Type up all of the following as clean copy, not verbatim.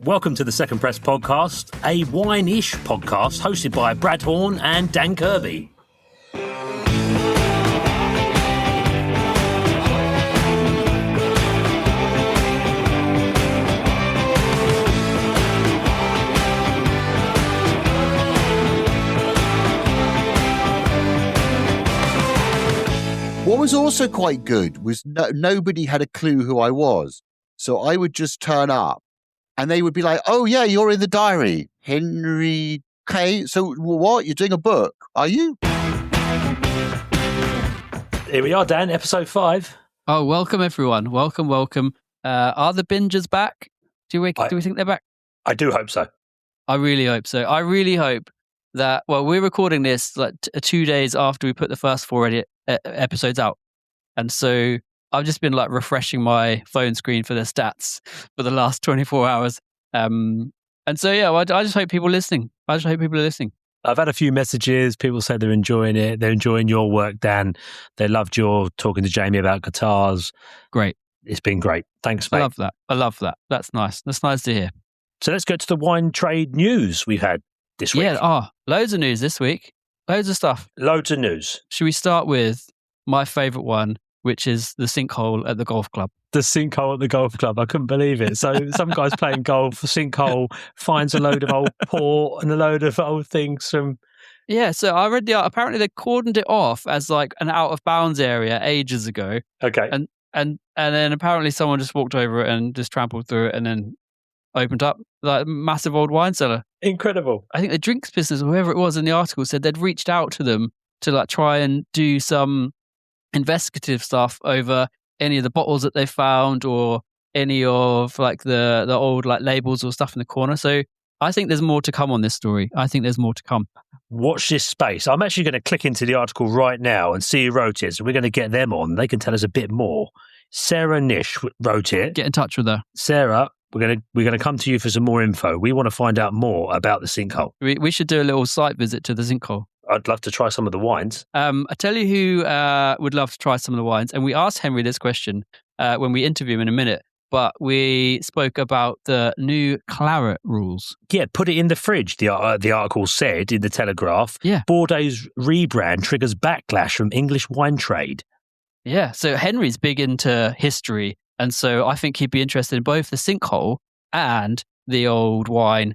Welcome to the Second Press podcast, a wine-ish podcast hosted by Brad Horn and Dan Kirby. What was also quite good was nobody had a clue who I was. So I would just turn up and they would be like, oh, yeah, you're in the diary. Henry K. So what? You're doing a book, are you? Here we are, Dan, episode 5. Oh, welcome, everyone. Welcome. Are the bingers back? Do we think they're back? I do hope so. I really hope so. I really hope that, well, we're recording this like 2 days after we put the first 4 episodes out. And so I've just been like refreshing my phone screen for the stats for the last 24 hours. And so, yeah, I just hope people are listening. I've had a few messages. People say they're enjoying it. They're enjoying your work, Dan. They loved your talking to Jamie about guitars. Great. It's been great. Thanks, mate. I love that. That's nice. That's nice to hear. So let's go to the wine trade news we've had this week. Yeah, loads of news this week. Loads of stuff. Loads of news. Should we start with my favourite one, which is the sinkhole at the golf club? The sinkhole at the golf club. I couldn't believe it. So some guy's playing golf, sinkhole, finds a load of old port and a load of old things from... Yeah, so I read apparently they cordoned it off as like an out of bounds area ages ago. Okay. And then apparently someone just walked over it and just trampled through it and then opened up like a massive old wine cellar. Incredible. I think the drinks business, or whoever it was in the article, said they'd reached out to them to like try and do some investigative stuff over any of the bottles that they found or any of like the old like labels or stuff in the corner. So I think there's more to come on this story. Watch this space. I'm actually going to click into the article right now and see who wrote it. So we're going to get them on. They can tell us a bit more. Sarah Nish wrote it. Get in touch with her. Sarah, we're going to come to you for some more info. We want to find out more about the sinkhole. We should do a little site visit to the sinkhole. I'd love to try some of the wines. I tell you who would love to try some of the wines. And we asked Henry this question when we interview him in a minute. But we spoke about the new claret rules. Yeah, put it in the fridge, the article said in the Telegraph. Yeah. Bordeaux's rebrand triggers backlash from English wine trade. Yeah, so Henry's big into history. And so I think he'd be interested in both the sinkhole and the old wine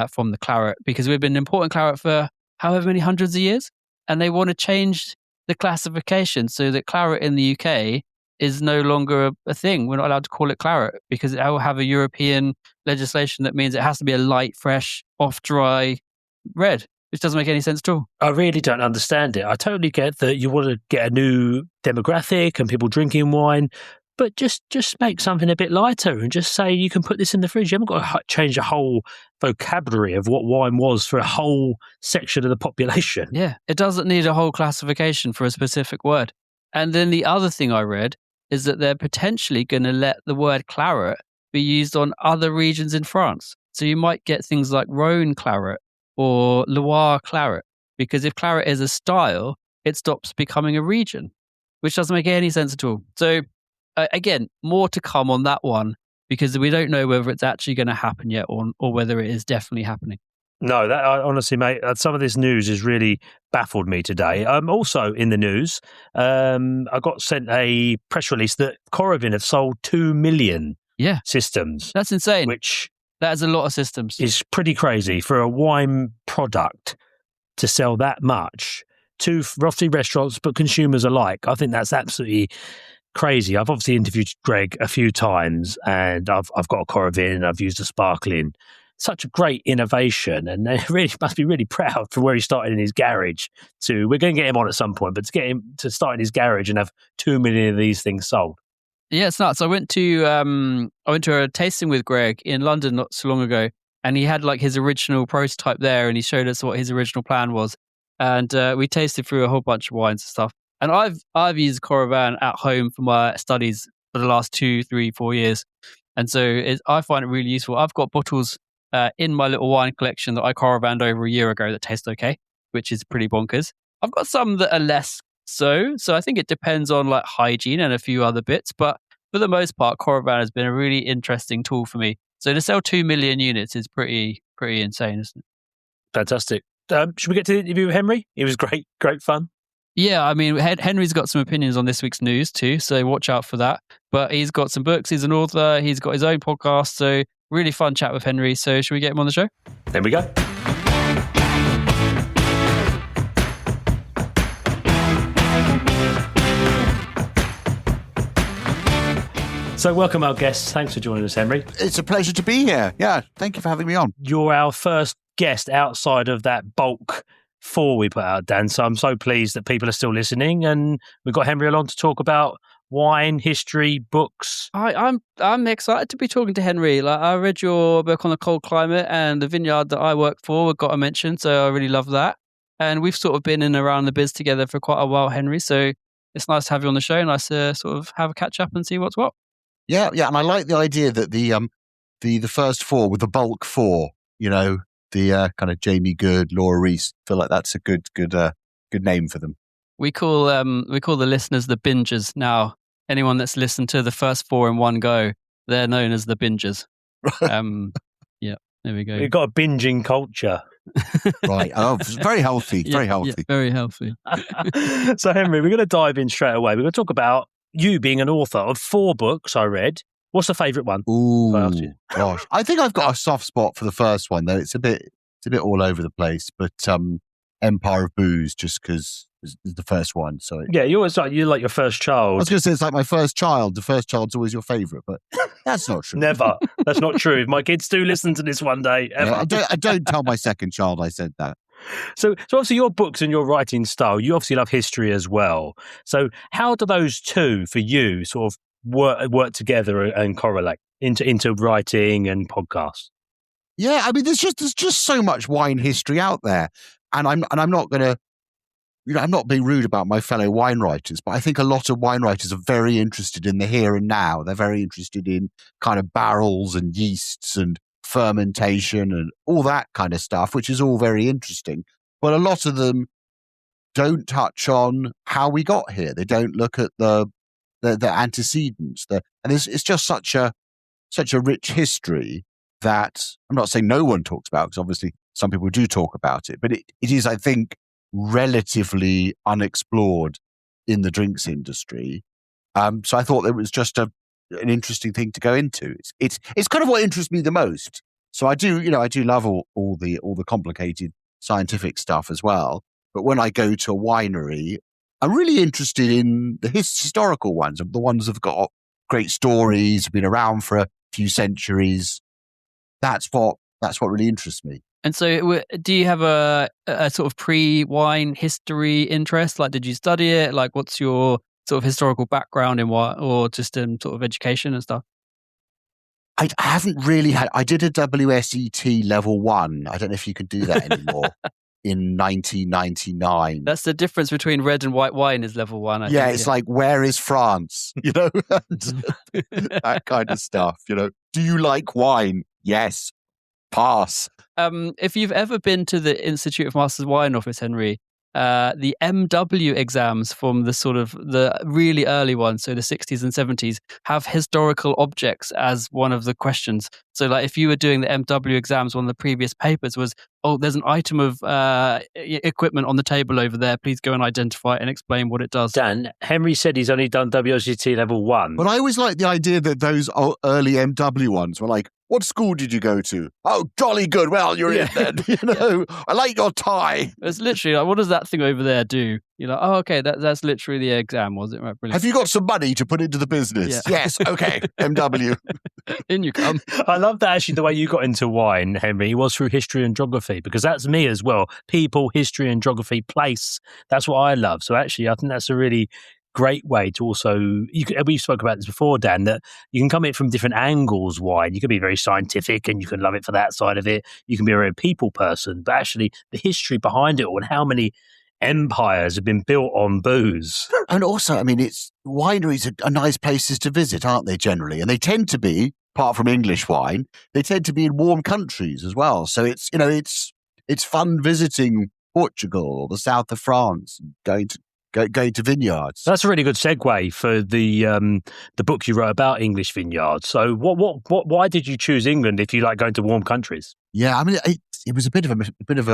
from the claret, because we've been importing claret for however many hundreds of years. And they want to change the classification so that claret in the UK is no longer a thing. We're not allowed to call it claret because it will have a European legislation that means it has to be a light, fresh, off-dry red, which doesn't make any sense at all. I really don't understand it. I totally get that you want to get a new demographic and people drinking wine, but just make something a bit lighter and just say you can put this in the fridge. You haven't got to change the whole vocabulary of what wine was for a whole section of the population. Yeah, it doesn't need a whole classification for a specific word. And then the other thing I read is that they're potentially going to let the word claret be used on other regions in France. So you might get things like Rhone claret or Loire claret, because if claret is a style, it stops becoming a region, which doesn't make any sense at all. So again, more to come on that one, because we don't know whether it's actually going to happen yet or whether it is definitely happening. No, that honestly, mate, some of this news has really baffled me today. Also in the news, I got sent a press release that Coravin have sold 2 million systems. That's insane. That is a lot of systems. It's pretty crazy for a wine product to sell that much to roughly restaurants, but consumers alike. I think that's absolutely crazy. I've obviously interviewed Greg a few times, and I've got a Coravin, and I've used a sparkling. Such a great innovation, and they really must be really proud for where he started in his garage. We're going to get him on at some point, but to get him to start in his garage and have 2 million of these things sold. Yeah, it's nuts. I went to a tasting with Greg in London not so long ago, and he had like his original prototype there, and he showed us what his original plan was, and we tasted through a whole bunch of wines and stuff. And I've used Coravin at home for my studies for the last 2, 3, 4 years, and so I find it really useful. I've got bottles in my little wine collection that I Coravanned over a year ago that taste okay, which is pretty bonkers. I've got some that are less so I think it depends on like hygiene and a few other bits, but for the most part, Coravin has been a really interesting tool for me. So to sell 2 million units is pretty insane, isn't it? Fantastic. Should we get to the interview with Henry? It was great fun. Yeah, I mean, Henry's got some opinions on this week's news too, so watch out for that. But he's got some books, he's an author, he's got his own podcast, so really fun chat with Henry. So should we get him on the show? There we go. So welcome our guests. Thanks for joining us, Henry. It's a pleasure to be here. Yeah, thank you for having me on. You're our first guest outside of that bulk 4 we put out, Dan. So I'm so pleased that people are still listening, and we've got Henry along to talk about wine, history, books. I'm excited to be talking to Henry. Like, I read your book on the cold climate, and the vineyard that I work for got a mention, so I really love that. And we've sort of been in and around the biz together for quite a while, Henry. So it's nice to have you on the show. Nice to sort of have a catch up and see what's what. Yeah, and I like the idea that the first 4 with the bulk 4, the kind of Jamie Good, Laura Reese. I feel like that's a good name for them. We call the listeners the bingers now. Anyone that's listened to the first 4 in one go, they're known as the bingers. Yeah, there we go. We've got a binging culture. Right. Oh, very healthy. Very healthy. Yeah, very healthy. So, Henry, we're going to dive in straight away. We're going to talk about you being an author of 4 books I read. What's the favourite one? Ooh, gosh. I think I've got a soft spot for the first one, though. It's a bit all over the place. But Empire of Booze, just because is the first one. So yeah, you're like your first child. I was going to say it's like my first child. The first child's always your favourite, but that's not true. Never. That's not true. If my kids do listen to this one day, ever. Yeah, I don't tell my second child I said that. So obviously your books and your writing style, you obviously love history as well. So how do those two for you sort of work together and correlate into writing and podcasts? Yeah, I mean, there's just so much wine history out there, and I'm not going to, I'm not being rude about my fellow wine writers, but I think a lot of wine writers are very interested in the here and now. They're very interested in kind of barrels and yeasts and fermentation and all that kind of stuff, which is all very interesting. But a lot of them don't touch on how we got here. They don't look at the antecedents. And it's just such a rich history that I'm not saying no one talks about, because obviously some people do talk about it, but it is, I think, relatively unexplored in the drinks industry. So I thought it was just an interesting thing to go into. It's kind of what interests me the most. So I do love all the complicated scientific stuff as well. But when I go to a winery, I'm really interested in the historical ones, the ones that've got great stories, have been around for a few centuries. That's what really interests me. And so do you have a sort of pre-wine history interest? Like, did you study it? Like, what's your sort of historical background in what, or just in sort of education and stuff? I haven't really had, I did a WSET level 1. I don't know if you can do that anymore. In 1999. That's the difference between red and white wine is level 1. I think, it's like, where is France? That kind of stuff. Do you like wine? Yes. Pass. If you've ever been to the Institute of Masters Wine Office, Henry, the MW exams from the really early ones, so the 60s and 70s, have historical objects as one of the questions. So like if you were doing the MW exams, one of the previous papers was, there's an item of equipment on the table over there. Please go and identify it and explain what it does. Dan, Henry said he's only done WSET level 1. But I always like the idea that those early MW ones were like, what school did you go to? Oh, jolly good. Well, you're in then. I like your tie. It's literally like, what does that thing over there do? You're like, okay, that's literally the exam, was it? Right, brilliant. Have you got some money to put into the business? Yeah. Yes, okay, MW. In you come. I love that actually, the way you got into wine, Henry, was through history and geography, because that's me as well. People, history and geography, place. That's what I love. So actually, I think that's a really great way to also, we spoke about this before, Dan, that you can come in from different angles. Wine, you can be very scientific and you can love it for that side of it. You can be a very people person, but actually the history behind it all and how many empires have been built on booze. And also, I mean, wineries are nice places to visit, aren't they, generally? And they tend to be, apart from English wine, they tend to be in warm countries as well. So it's fun visiting Portugal or the south of France, going going to vineyards. That's a really good segue for the book you wrote about English vineyards. So, why did you choose England if you like going to warm countries? Yeah, I mean, it was a bit of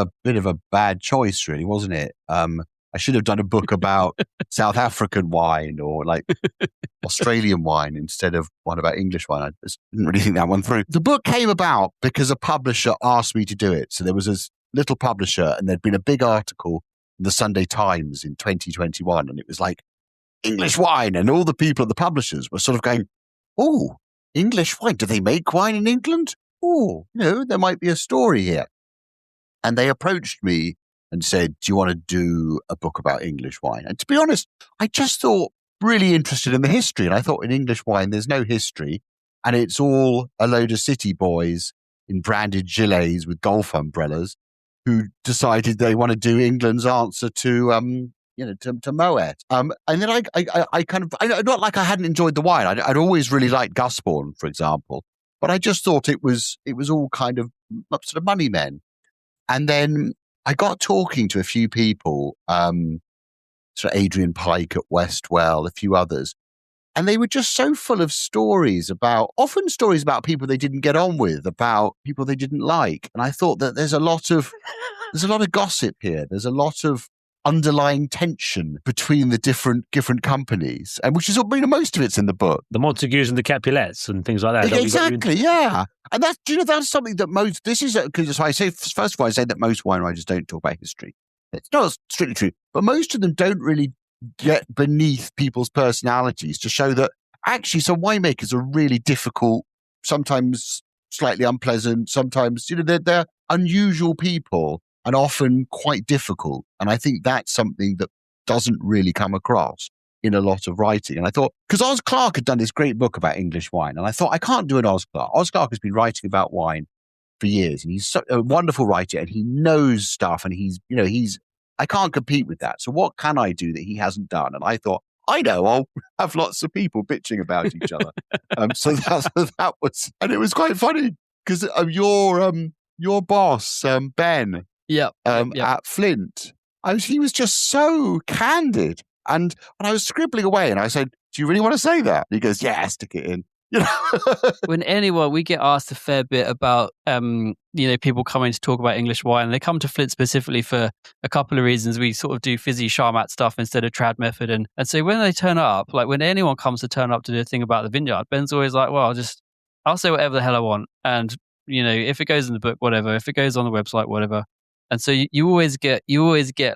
a bad choice, really, wasn't it? I should have done a book about South African wine or like Australian wine instead of one about English wine. I just didn't really think that one through. The book came about because a publisher asked me to do it. So there was this little publisher, and there'd been a big article in the Sunday Times in 2021, and it was like English wine, and all the people at the publishers were sort of going, "Oh, English wine? Do they make wine in England? Oh, there might be a story here." And they approached me and said, "Do you want to do a book about English wine?" And to be honest, I just thought really interested in the history. And I thought in English wine, there's no history. And it's all a load of city boys in branded gilets with golf umbrellas who decided they want to do England's answer to Moet. And then I kind of, not like I hadn't enjoyed the wine. I'd always really liked Gusbourne, for example. But I just thought it was all kind of sort of money men. And then I got talking to a few people, sort of Adrian Pike at Westwell, a few others, and they were just so full of often stories about people they didn't get on with, about people they didn't like. And I thought that there's a lot of gossip here. There's a lot of underlying tension between the different companies, and which is, most of it's in the book. The Montagues and the Capulets and things like that. Exactly, yeah. And that's something that most, this is, because I say, first of all, I say that most wine writers don't talk about history. It's not strictly true, but most of them don't really get beneath people's personalities to show that actually some winemakers are really difficult, sometimes slightly unpleasant, sometimes, they're unusual people and often quite difficult. And I think that's something that doesn't really come across in a lot of writing. And I thought, because Oz Clarke had done this great book about English wine, and I thought, I can't do an Oz Clarke. Oz Clarke has been writing about wine for years, and he's a wonderful writer, and he knows stuff, and I can't compete with that. So what can I do that he hasn't done? And I thought, I know, I'll have lots of people bitching about each other. So that was, and it was quite funny because your boss, Ben, at Flint, he was just so candid. And when I was scribbling away, and I said, "Do you really want to say that?" And he goes, "Yeah, stick it in." We get asked a fair bit about people coming to talk about English wine, and they come to Flint specifically for a couple of reasons. We sort of do fizzy Charmat stuff instead of trad method, and so when they turn up, like when anyone comes to turn up to do a thing about the vineyard, Ben's always like, "Well, I'll say whatever the hell I want, and if it goes in the book, whatever. If it goes on the website, whatever." And so you always get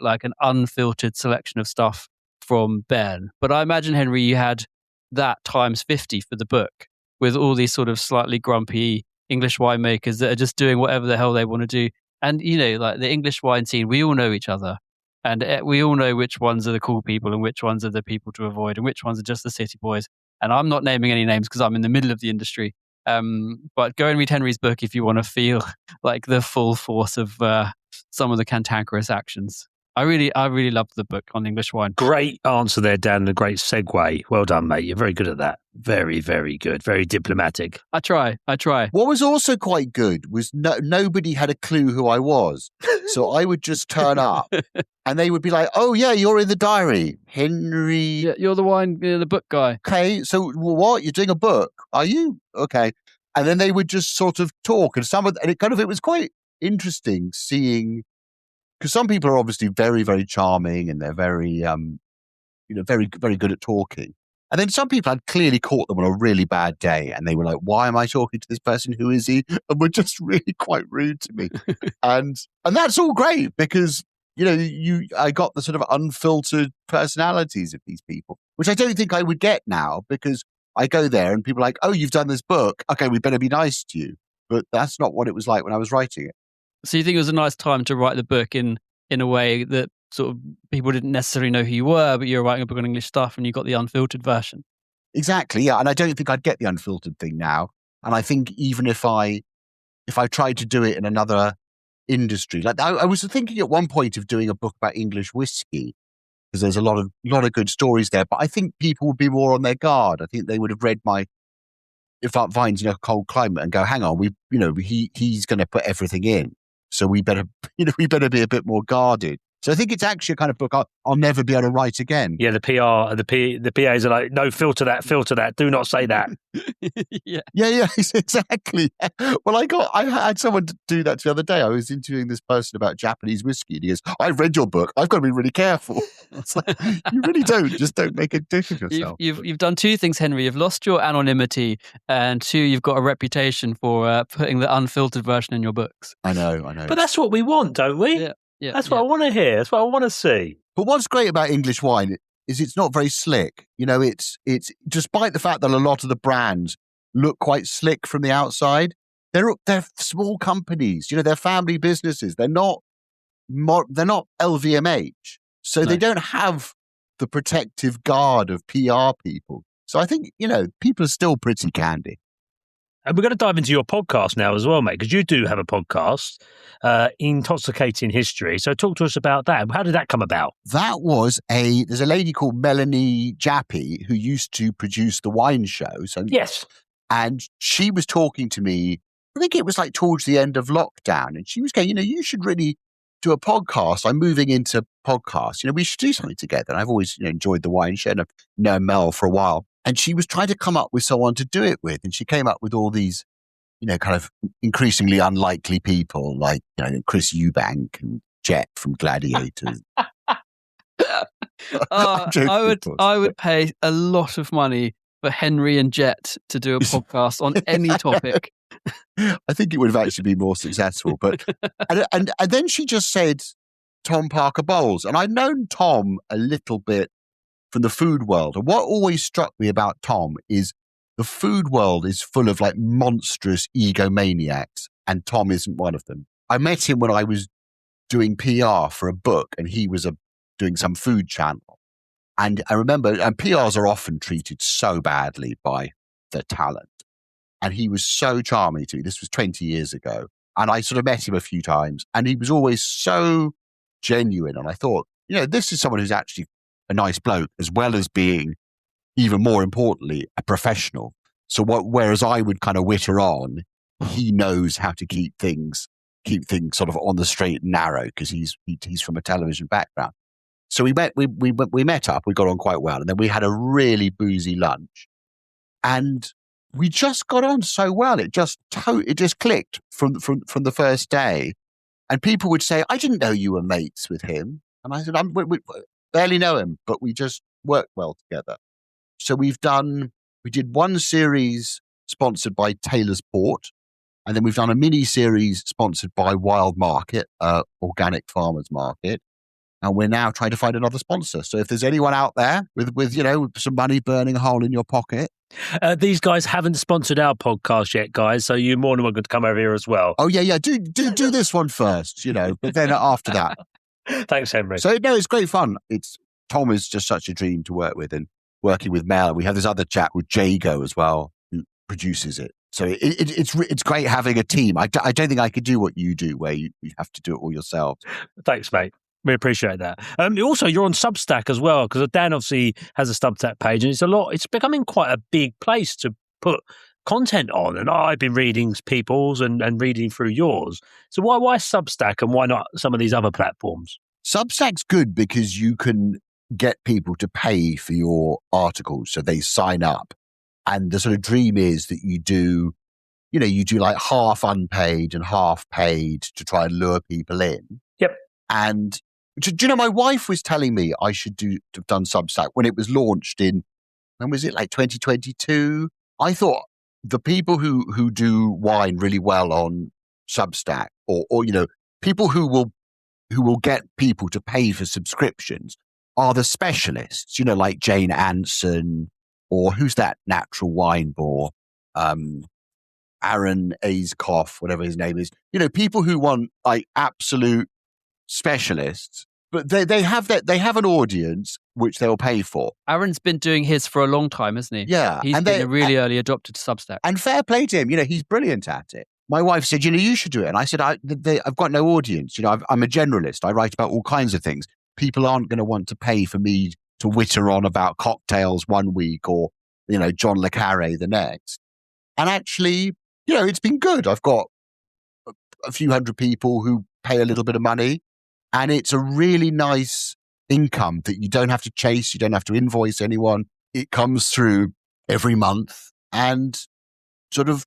like an unfiltered selection of stuff from Ben. But I imagine, Henry, you had that times 50 for the book, with all these sort of slightly grumpy English winemakers that are just doing whatever the hell they want to do. And, like the English wine scene, we all know each other. And we all know which ones are the cool people and which ones are the people to avoid and which ones are just the city boys. And I'm not naming any names because I'm in the middle of the industry. But go and read Henry's book if you want to feel like the full force of some of the cantankerous actions. I really loved the book on English wine. Great answer there, Dan. A great segue. Well done, mate. You're very good at that. Very, very good. Very diplomatic. I try. What was also quite good was nobody had a clue who I was. So I would just turn up and they would be like, "Oh, yeah, you're in the diary. Henry." Yeah, you're the book guy. Okay, so what? You're doing a book? Are you? Okay. And then they would just sort of talk. And it was quite interesting seeing, because some people are obviously very, very charming and they're very, very, very good at talking. And then some people had clearly caught them on a really bad day and they were like, "Why am I talking to this person? Who is he?" And were just really quite rude to me. and that's all great because, I got the sort of unfiltered personalities of these people, which I don't think I would get now because I go there and people are like, "Oh, you've done this book. Okay, we better be nice to you." But that's not what it was like when I was writing it. So you think it was a nice time to write the book in a way that sort of people didn't necessarily know who you were, but you were writing a book on English stuff and you got the unfiltered version? Exactly, yeah. And I don't think I'd get the unfiltered thing now. And I think even if I tried to do it in another industry, like I was thinking at one point of doing a book about English whiskey, because there's a lot of good stories there. But I think people would be more on their guard. I think they would have read my Vines in a Cold Climate and go, "Hang on, he's going to put everything in. So we better be a bit more guarded." So I think it's actually a kind of book I'll never be able to write again. Yeah, the PAs are like, no, filter that, do not say that. Yeah, exactly. Well, I had someone do that the other day. I was interviewing this person about Japanese whiskey, and he goes, "I've read your book. I've got to be really careful." It's like, you really just don't make a dick of yourself. You've done two things, Henry. You've lost your anonymity, and two, you've got a reputation for putting the unfiltered version in your books. I know. But that's what we want, don't we? Yeah, that's what I want to hear. That's what I want to see. But what's great about English wine is it's not very slick. It's despite the fact that a lot of the brands look quite slick from the outside, they're small companies. They're family businesses. They're not LVMH, so they don't have the protective guard of PR people. So I think people are still pretty candy. And we're going to dive into your podcast now as well, mate, because you do have a podcast, Intoxicating History. So talk to us about that. How did that come about? That was there's a lady called Melanie Jappy who used to produce the wine show. So yes. And she was talking to me, I think it was like towards the end of lockdown. And she was going, you should really do a podcast. I'm moving into podcasts. We should do something together. And I've always enjoyed the wine show, and I've known Mel for a while. And she was trying to come up with someone to do it with. And she came up with all these, kind of increasingly unlikely people like, Chris Eubank and Jet from Gladiators. I would pay a lot of money for Henry and Jet to do a podcast on any topic. I think it would have actually been more successful. But and then she just said Tom Parker Bowles. And I'd known Tom a little bit from the food world. And what always struck me about Tom is the food world is full of like monstrous egomaniacs, and Tom isn't one of them. I met him when I was doing PR for a book, and he was doing some food channel. And I remember, and PRs are often treated so badly by their talent. And he was so charming to me. This was 20 years ago. And I sort of met him a few times, and he was always so genuine. And I thought, this is someone who's actually a nice bloke, as well as being, even more importantly, a professional. So whereas I would kind of witter on, he knows how to keep things sort of on the straight and narrow, because he's from a television background. So we met up, we got on quite well, and then we had a really boozy lunch, and we just got on so well. It just clicked from the first day. And people would say, "I didn't know you were mates with him." And I said, we barely know him, but we just work well together. So we did one series sponsored by Taylor's Port, and then we've done a mini series sponsored by Wild Market, organic farmers market, and we're now trying to find another sponsor. So if there's anyone out there with some money burning a hole in your pocket, these guys haven't sponsored our podcast yet, guys. So you're more than welcome to come over here as well. Oh yeah, do this one first, but then after that. Thanks, Henry. So no, it's great fun. Tom is just such a dream to work with, and working with Mel. We have this other chap with Jago as well, who produces it. So it's great having a team. I don't think I could do what you do, where you have to do it all yourself. Thanks, mate. We appreciate that. Also, you're on Substack as well, because Dan obviously has a Substack page, and it's becoming quite a big place to put content on. And I've been reading people's and reading through yours. So why Substack, and why not some of these other platforms? Substack's good because you can get people to pay for your articles, so they sign up. And the sort of dream is that you do like half unpaid and half paid to try and lure people in. Yep. And do you know, my wife was telling me I should have done Substack when it was launched when was it, like 2022? I thought the people who do wine really well on Substack, or people who will get people to pay for subscriptions, are the specialists, like Jane Anson, or who's that natural wine bore, Aaron Aizkoff, whatever his name is. People who want like absolute specialists, but they have an audience which they'll pay for. Aaron's been doing his for a long time, hasn't he? Yeah. He's been a really early adopter to Substack. And fair play to him. He's brilliant at it. My wife said, you should do it. And I said, I've got no audience. I'm a generalist. I write about all kinds of things. People aren't going to want to pay for me to witter on about cocktails one week, or, John le Carré the next. And actually, it's been good. I've got a few hundred people who pay a little bit of money. And it's a really nice income that you don't have to chase. You don't have to invoice anyone. It comes through every month and sort of,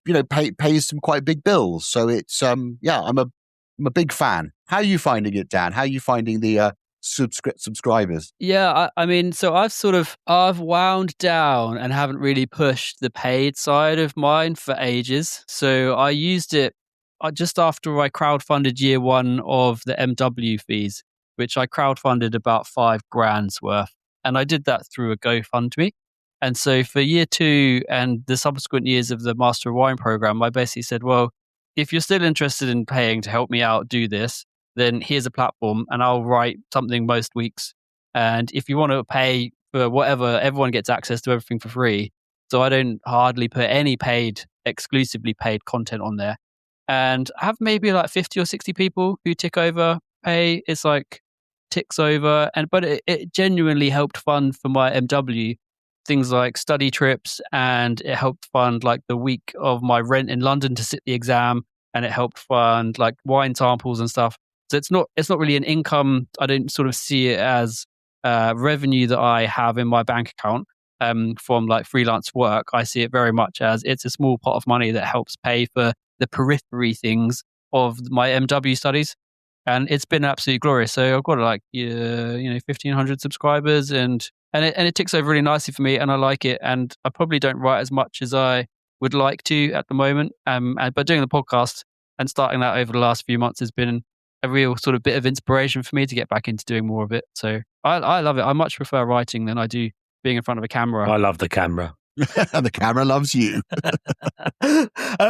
pays some quite big bills. So it's, I'm a big fan. How are you finding it, Dan? How are you finding the subscribers? Yeah, I mean, so I've wound down and haven't really pushed the paid side of mine for ages. So I used it just after I crowdfunded year one of the MW fees, which I crowdfunded about $5,000 worth. And I did that through a GoFundMe. And so for year two and the subsequent years of the Master of Wine program, I basically said, well, if you're still interested in paying to help me out do this, then here's a platform and I'll write something most weeks. And if you want to pay for whatever, everyone gets access to everything for free. So I don't hardly put any exclusively paid content on there. And I have maybe like 50 or 60 people who tick over, pay. It's like ticks over. But it genuinely helped fund for my MW things like study trips, and it helped fund like the week of my rent in London to sit the exam, and it helped fund like wine samples and stuff. So it's not really an income. I don't sort of see it as revenue that I have in my bank account from like freelance work. I see it very much as it's a small pot of money that helps pay for the periphery things of my MW studies. And it's been absolutely glorious. So I've got like 1,500 subscribers, and it ticks over really nicely for me, and I like it. And I probably don't write as much as I would like to at the moment. But doing the podcast and starting that over the last few months has been a real sort of bit of inspiration for me to get back into doing more of it. So I love it. I much prefer writing than I do being in front of a camera. I love the camera. And the camera loves you.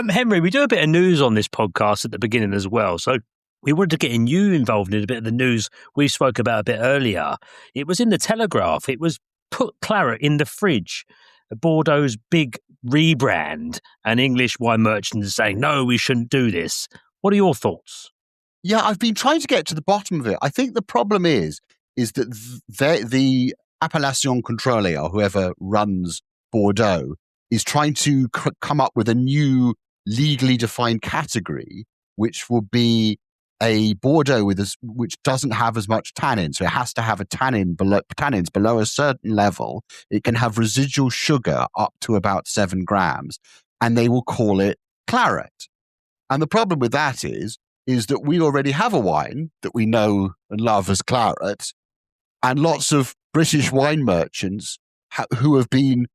Henry, we do a bit of news on this podcast at the beginning as well. So we wanted to get you involved in a bit of the news we spoke about a bit earlier. It was in the Telegraph. It was put claret in the fridge. Bordeaux's big rebrand, and English wine merchants are saying, no, we shouldn't do this. What are your thoughts? Yeah, I've been trying to get to the bottom of it. I think the problem is that the Appellation Contrôlée, or whoever runs Bordeaux, is trying to come up with a new legally defined category, which will be a Bordeaux which doesn't have as much tannin. So it has to have tannins below a certain level. It can have residual sugar up to about 7 grams, and they will call it claret. And the problem with that is that we already have a wine that we know and love as claret, and lots of British wine merchants who have been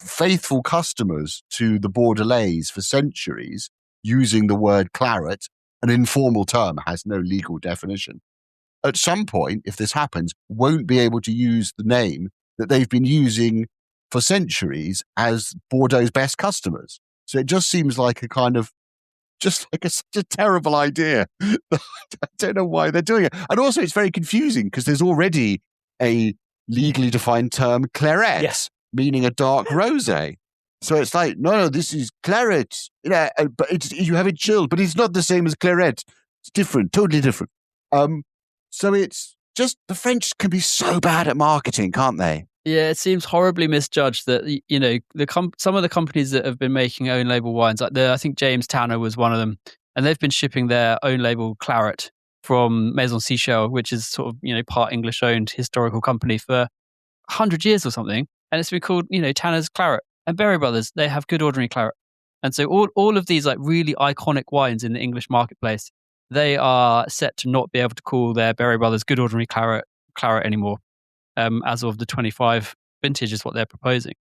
faithful customers to the Bordelais for centuries using the word claret. An informal term, has no legal definition. At some point, if this happens, won't be able to use the name that they've been using for centuries as Bordeaux's best customers. So it just seems like such a terrible idea. I don't know why they're doing it. And also it's very confusing because there's already a legally defined term, claret, yes, meaning a dark rosé. So it's like, no, this is claret, but you have it chilled, but it's not the same as claret. It's different, totally different. So it's just, the French can be so bad at marketing, can't they? Yeah, it seems horribly misjudged that, some of the companies that have been making own label wines, like I think James Tanner was one of them, and they've been shipping their own label claret from Maison Seychelles, which is sort of, part English owned historical company for 100 years or something. And it's been called, Tanner's Claret. And Berry Brothers, they have good ordinary claret. And so all of these like really iconic wines in the English marketplace, they are set to not be able to call their Berry Brothers good ordinary claret anymore. As of the 25 vintage is what they're proposing.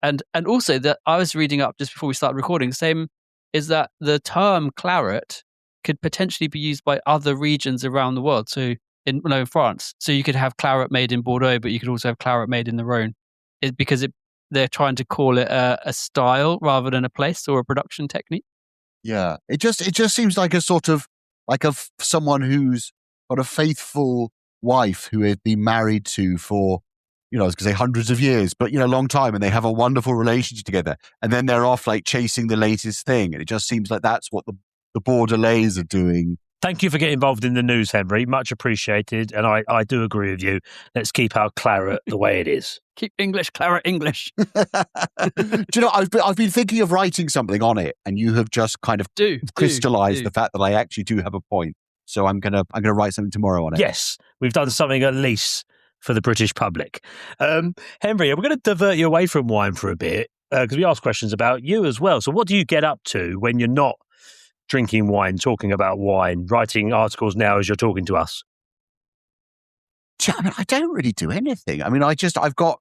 And also that I was reading up just before we started recording, same is that the term claret could potentially be used by other regions around the world. So in France, so you could have claret made in Bordeaux, but you could also have claret made in the Rhone. They're trying to call it a style rather than a place or a production technique. Yeah, it just seems like a sort of someone who's got a faithful wife who they've been married to for, I was going to say hundreds of years, but a long time, and they have a wonderful relationship together, and then they're off like chasing the latest thing, and it just seems like that's what the Bordelais are doing. Thank you for getting involved in the news, Henry. Much appreciated. And I do agree with you. Let's keep our claret the way it is. Keep English, claret English. Do you know, I've been thinking of writing something on it, and you have just kind of crystallized the fact that I actually do have a point. So I'm gonna write something tomorrow on it. Yes, we've done something at least for the British public. Henry, we're going to divert you away from wine for a bit because we ask questions about you as well. So what do you get up to when you're not drinking wine, talking about wine, writing articles now as you're talking to us? I mean, I don't really do anything. I mean, I've got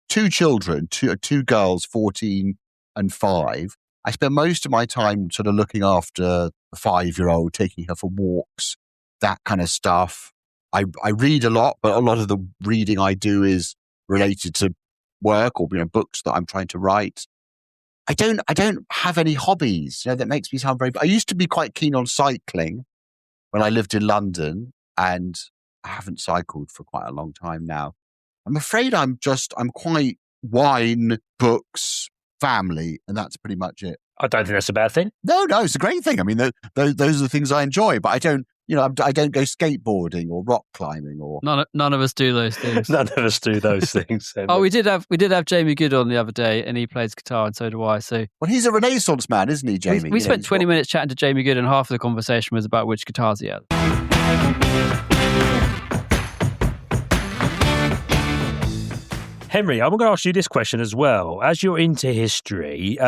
2 children, two girls, 14 and 5. I spend most of my time sort of looking after the 5-year-old, taking her for walks, that kind of stuff. I read a lot, but a lot of the reading I do is related to work or books that I'm trying to write. I don't have any hobbies. That makes me sound very. I used to be quite keen on cycling when I lived in London, and I haven't cycled for quite a long time now. I'm afraid I'm quite wine, books, family, and that's pretty much it. I don't think that's a bad thing. No, it's a great thing. I mean, those are the things I enjoy, but I don't go skateboarding or rock climbing or. None of us do those things. None of us do those things. Oh, we did have Jamie Good on the other day, and he plays guitar, and so do I. So, well, he's a Renaissance man, isn't he, Jamie? We spent 20 minutes chatting to Jamie Good, and half of the conversation was about which guitars he had. Henry, I'm going to ask you this question as well. As you're into history,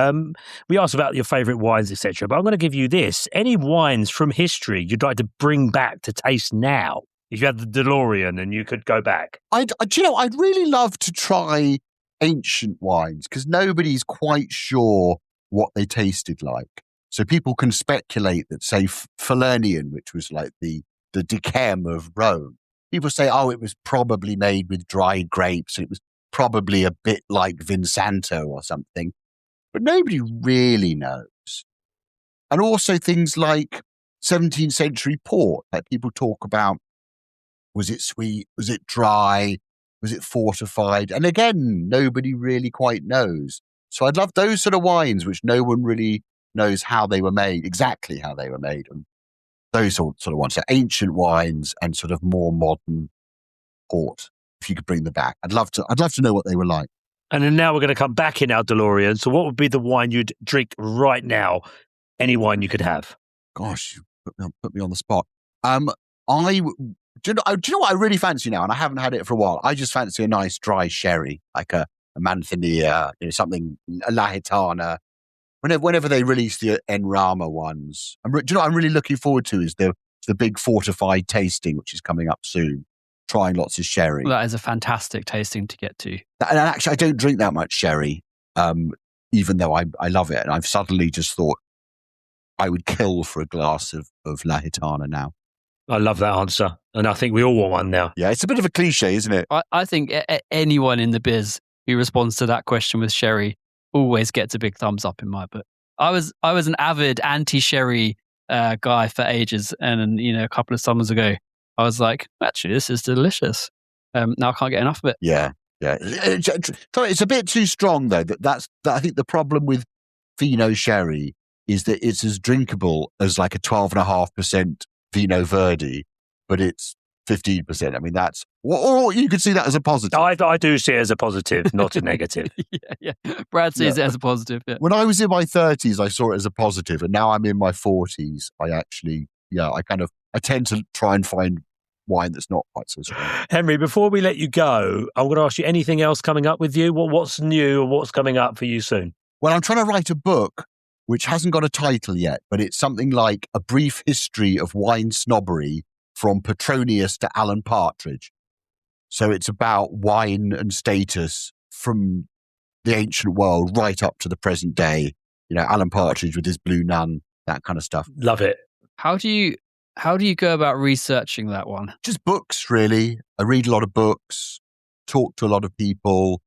we asked about your favourite wines, etc. But I'm going to give you this. Any wines from history you'd like to bring back to taste now? If you had the DeLorean and you could go back. I'd really love to try ancient wines because nobody's quite sure what they tasted like. So people can speculate that, say, Falernian, which was like the Decem of Rome. People say, it was probably made with dried grapes. It was probably a bit like Vinsanto or something, but nobody really knows. And also things like 17th century port, like people talk about, was it sweet? Was it dry? Was it fortified? And again, nobody really quite knows. So I'd love those sort of wines, which no one really knows exactly how they were made. And those sort of ones, so ancient wines and sort of more modern port. If you could bring them back, I'd love to know what they were like. And then now we're going to come back in our DeLorean. So what would be the wine you'd drink right now? Any wine you could have? Gosh, you put me on the spot. Do you know what I really fancy now? And I haven't had it for a while. I just fancy a nice dry sherry, like a Manzanilla, something, a La Gitana. Whenever they release the Enrama ones, do you know what I'm really looking forward to is the big fortified tasting, which is coming up soon. Trying lots of sherry. That is a fantastic tasting to get to. And actually, I don't drink that much sherry, even though I love it. And I've suddenly just thought I would kill for a glass of La Gitana now. I love that answer. And I think we all want one now. Yeah, it's a bit of a cliche, isn't it? I think anyone in the biz who responds to that question with sherry always gets a big thumbs up in my book. I was an avid anti-sherry guy for ages. And, a couple of summers ago, I was like, actually, this is delicious. Now I can't get enough of it. Yeah. It's a bit too strong, though. I think the problem with Vino Sherry is that it's as drinkable as like a 12.5% Vino Verdi, but it's 15%. I mean, or you could see that as a positive. I do see it as a positive, not a negative. Yeah. Brad sees it as a positive. Yeah. When I was in my 30s, I saw it as a positive, and now I'm in my 40s. I tend to try and find wine that's not quite so strong. Henry, before we let you go, I'm going to ask you anything else coming up with you? What's new or what's coming up for you soon? Well, I'm trying to write a book which hasn't got a title yet, but it's something like A Brief History of Wine Snobbery from Petronius to Alan Partridge. So it's about wine and status from the ancient world right up to the present day. Alan Partridge with his Blue Nun, that kind of stuff. Love it. How do you go about researching that one? Just books, really. I read a lot of books, talk to a lot of people,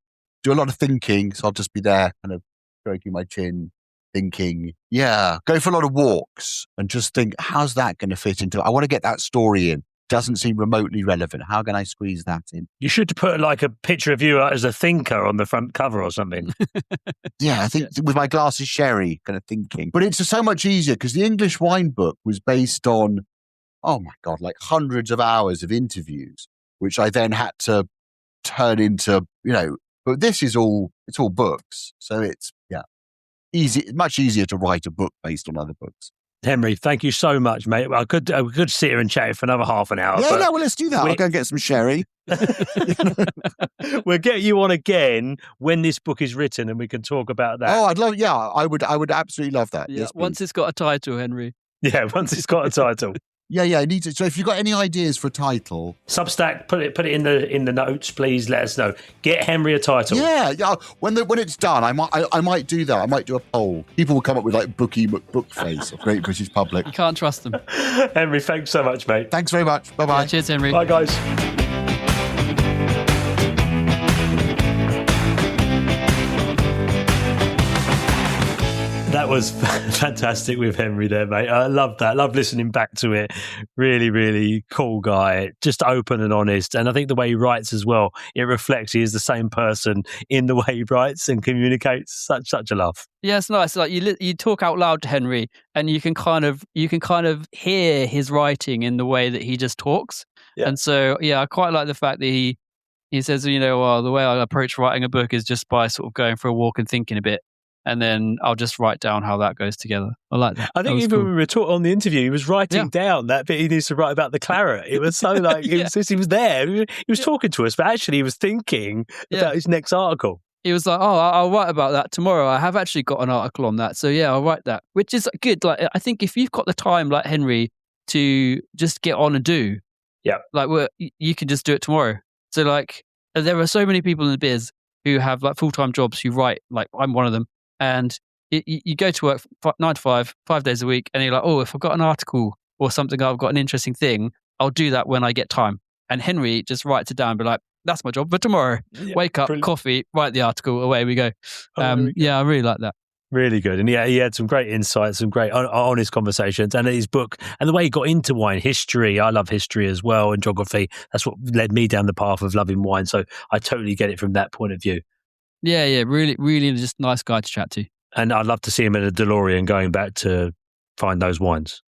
do a lot of thinking. So I'll just be there kind of stroking my chin, thinking, go for a lot of walks and just think, how's that going to fit into it? I want to get that story in. Doesn't seem remotely relevant. How can I squeeze that in? You should put like a picture of you as a thinker on the front cover or something. Yeah, I think with my glass of sherry, kind of thinking. But it's so much easier because the English wine book was based on, oh my God, like hundreds of hours of interviews, which I then had to turn into, but this is it's all books. So it's, easy, much easier to write a book based on other books. Henry, thank you so much, mate. We could sit here and chat for another half an hour. Yeah, no, well, let's do that. I'll go and get some sherry. We'll get you on again when this book is written, and we can talk about that. Oh, I'd love. Yeah, I would absolutely love that. Yeah, yes, once it's got a title, Henry. Yeah, once it's got a title. Yeah, it needs it. So if you've got any ideas for a title, Substack, put it in the notes, please. Let us know. Get Henry a title. Yeah. When it's done, I might do that. I might do a poll. People will come up with like Bookie McBookface of Great British Public. You can't trust them. Henry, thanks so much, mate. Thanks very much. Bye bye. Yeah, cheers, Henry. Bye, guys. That was fantastic with Henry there, mate. I love that. I love listening back to it. Really, really cool guy. Just open and honest. And I think the way he writes as well, it reflects he is the same person in the way he writes and communicates. Such a love. Yeah, it's nice. Like you talk out loud to Henry, and you can kind of hear his writing in the way that he just talks. Yeah. And so, yeah, I quite like the fact that he says, the way I approach writing a book is just by sort of going for a walk and thinking a bit. And then I'll just write down how that goes together. I like that. I think even when we were talking on the interview, he was writing down that bit he needs to write about the claret. It was so like, he was there. He was talking to us, but actually he was thinking about his next article. He was like, I'll write about that tomorrow. I have actually got an article on that. So yeah, I'll write that, which is good. Like, I think if you've got the time like Henry to just get on and do, you can just do it tomorrow. So like, there are so many people in the biz who have like full-time jobs who write, like I'm one of them. And you go to work 9 to 5, 5 days a week, and you're like, if I've got an article or something, I've got an interesting thing, I'll do that when I get time. And Henry just writes it down and be like, that's my job for tomorrow. Wake up, coffee, write the article, away we go. Yeah, I really like that. Really good. And he had some great insights, some great honest conversations. And his book, and the way he got into wine, history, I love history as well, and geography. That's what led me down the path of loving wine. So I totally get it from that point of view. Yeah, really, really just nice guy to chat to. And I'd love to see him in a DeLorean going back to find those wines.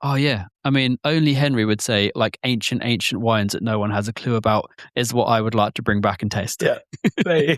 Oh, yeah. I mean, only Henry would say, like, ancient wines that no one has a clue about is what I would like to bring back and taste. Yeah,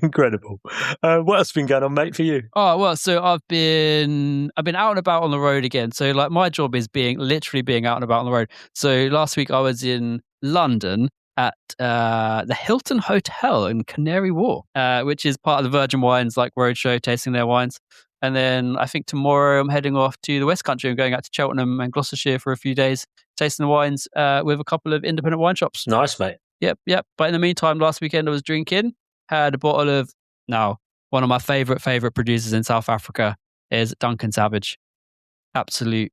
incredible. What else has been going on, mate, for you? Oh, well, so I've been out and about on the road again. So, like, my job is literally being out and about on the road. So last week I was in London at the Hilton Hotel in Canary Wharf, which is part of the Virgin Wines like roadshow, tasting their wines. And then I think tomorrow I'm heading off to the West Country. I'm going out to Cheltenham and Gloucestershire for a few days, tasting the wines with a couple of independent wine shops. Nice, mate. Yep. But in the meantime, last weekend I was drinking, had a bottle of, one of my favourite producers in South Africa is Duncan Savage. Absolute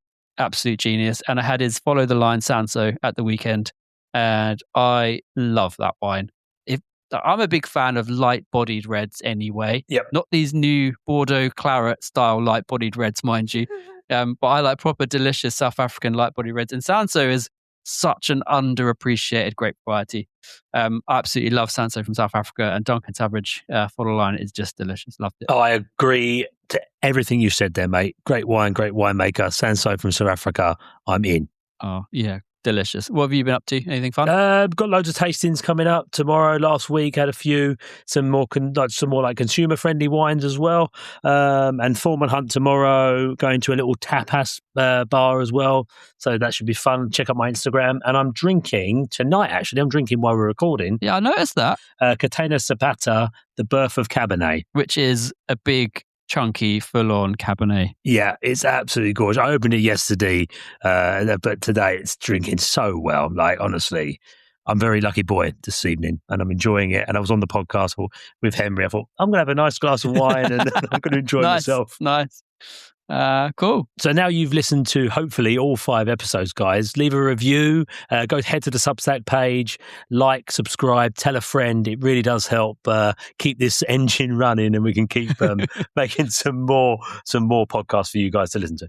genius. And I had his Follow the Line Sanso at the weekend. And I love that wine. I'm a big fan of light-bodied reds anyway. Yep. Not these new Bordeaux claret style light-bodied reds, mind you. But I like proper delicious South African light-bodied reds. And Sanso is such an underappreciated grape variety. I absolutely love Sanso from South Africa, and Duncan Savage Follow the Line is just delicious. Loved it. Oh, I agree to everything you said there, mate. Great wine, great winemaker. Sanso from South Africa. I'm in. Oh, yeah. Delicious. What have you been up to? Anything fun? Got loads of tastings coming up tomorrow. Last week had a few, some more like consumer friendly wines as well. And Foreman Hunt tomorrow. Going to a little tapas bar as well. So that should be fun. Check out my Instagram. And I'm drinking tonight. Actually, I'm drinking while we're recording. Yeah, I noticed that. Catena Zapata, the birth of Cabernet, which is a big, chunky, full-on Cabernet. Yeah, it's absolutely gorgeous. I opened it yesterday, but today it's drinking so well. Like, honestly, I'm a very lucky boy this evening, and I'm enjoying it. And I was on the podcast with Henry. I thought, I'm going to have a nice glass of wine, and I'm going to enjoy myself. Nice. Cool. So now you've listened to hopefully all 5 episodes, guys. Leave a review. Head to the Substack page. Like, subscribe, tell a friend. It really does help keep this engine running, and we can keep making some more podcasts for you guys to listen to.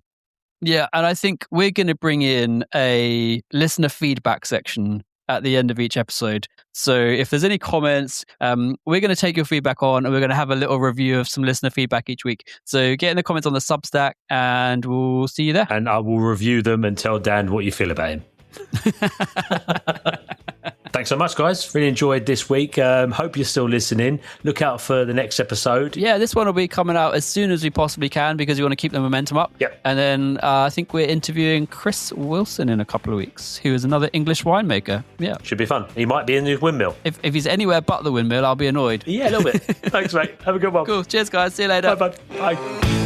Yeah, and I think we're going to bring in a listener feedback section at the end of each episode. So if there's any comments, we're going to take your feedback on, and we're going to have a little review of some listener feedback each week. So get in the comments on the Substack, and we'll see you there. And I will review them and tell Dan what you feel about him. Thanks so much, guys. Really enjoyed this week. Hope you're still listening. Look out for the next episode. Yeah, this one will be coming out as soon as we possibly can because we want to keep the momentum up. Yep. And then I think we're interviewing Chris Wilson in a couple of weeks, who is another English winemaker. Yeah. Should be fun. He might be in the windmill. If he's anywhere but the windmill, I'll be annoyed. Yeah, a little bit. Thanks, mate. Have a good one. Cool. Cheers, guys. See you later. Bye.